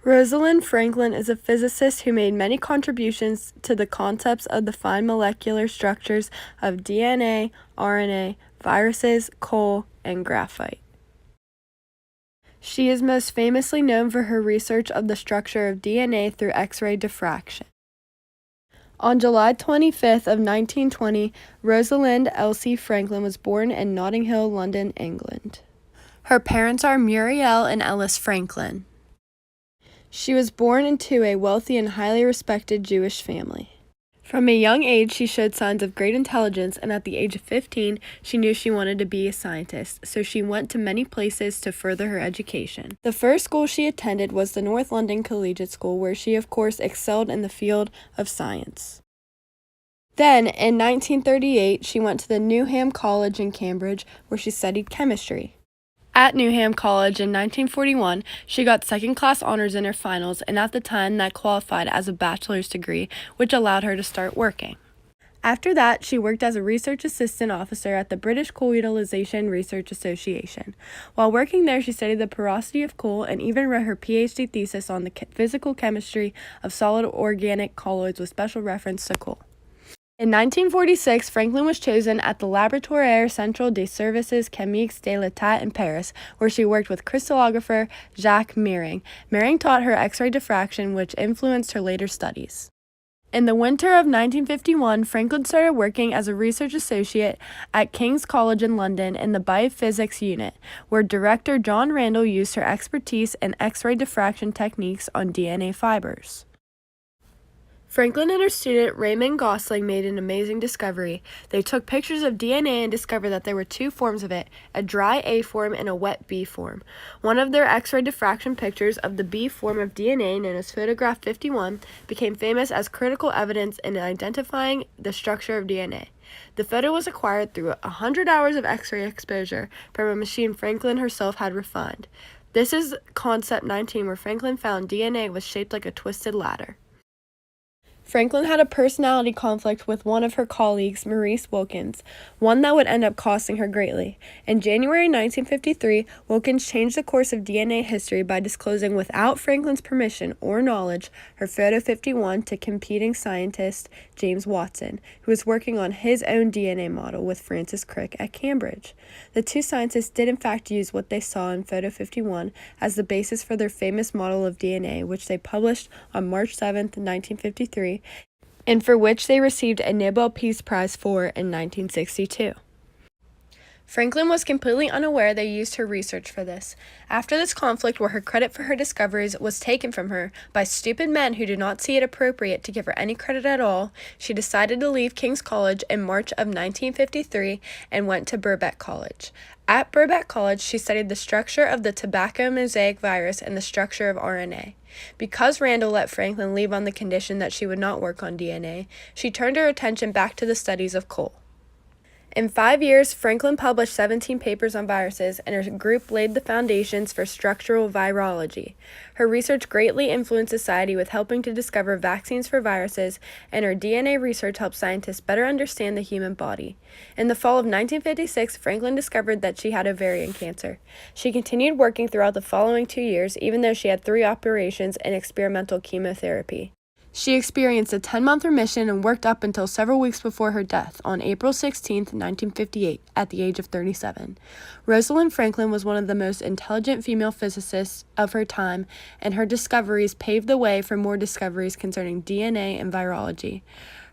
Rosalind Franklin is a physicist who made many contributions to the concepts of the fine molecular structures of DNA, RNA, viruses, coal, and graphite. She is most famously known for her research of the structure of DNA through X-ray diffraction. On July 25th of 1920, Rosalind Elsie Franklin was born in Notting Hill, London, England. Her parents are Muriel and Ellis Franklin. She was born into a wealthy and highly respected Jewish family. From a young age, she showed signs of great intelligence, and at the age of 15, she knew she wanted to be a scientist, so she went to many places to further her education. The first school she attended was the North London Collegiate School, where she, of course, excelled in the field of science. Then, in 1938, she went to the Newham College in Cambridge, where she studied chemistry. At Newham College in 1941, she got second-class honors in her finals, and at the time that qualified as a bachelor's degree, which allowed her to start working. After that, she worked as a research assistant officer at the British Coal Utilization Research Association. While working there, she studied the porosity of coal and even wrote her PhD thesis on the physical chemistry of solid organic colloids with special reference to coal. In 1946, Franklin was chosen at the Laboratoire Central des Services Chimiques de l'État in Paris, where she worked with crystallographer Jacques Mering. Mering taught her X-ray diffraction, which influenced her later studies. In the winter of 1951, Franklin started working as a research associate at King's College in London in the biophysics unit, where Director John Randall used her expertise in X-ray diffraction techniques on DNA fibers. Franklin and her student Raymond Gosling made an amazing discovery. They took pictures of DNA and discovered that there were two forms of it, a dry A form and a wet B form. One of their X-ray diffraction pictures of the B form of DNA, known as photograph 51, became famous as critical evidence in identifying the structure of DNA. The photo was acquired through 100 hours of X-ray exposure from a machine Franklin herself had refined. This is concept 19, where Franklin found DNA was shaped like a twisted ladder. Franklin had a personality conflict with one of her colleagues, Maurice Wilkins, one that would end up costing her greatly. In January 1953, Wilkins changed the course of DNA history by disclosing without Franklin's permission or knowledge her Photo 51 to competing scientist James Watson, who was working on his own DNA model with Francis Crick at Cambridge. The two scientists did in fact use what they saw in Photo 51 as the basis for their famous model of DNA, which they published on March 7, 1953, and for which they received a Nobel Peace Prize for in 1962. Franklin was completely unaware they used her research for this. After this conflict, where her credit for her discoveries was taken from her by stupid men who did not see it appropriate to give her any credit at all, she decided to leave King's College in March of 1953 and went to Birkbeck College. At Birkbeck College, she studied the structure of the tobacco mosaic virus and the structure of RNA. Because Randall let Franklin leave on the condition that she would not work on DNA, she turned her attention back to the studies of coal. In 5 years, Franklin published 17 papers on viruses, and her group laid the foundations for structural virology. Her research greatly influenced society with helping to discover vaccines for viruses, and her DNA research helped scientists better understand the human body. In the fall of 1956, Franklin discovered that she had ovarian cancer. She continued working throughout the following 2 years, even though she had 3 operations and experimental chemotherapy. She experienced a 10-month remission and worked up until several weeks before her death on April 16, 1958, at the age of 37. Rosalind Franklin was one of the most intelligent female physicists of her time, and her discoveries paved the way for more discoveries concerning DNA and virology.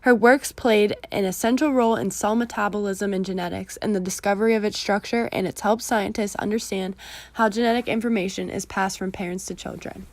Her works played an essential role in cell metabolism and genetics and the discovery of its structure, and it's helped scientists understand how genetic information is passed from parents to children.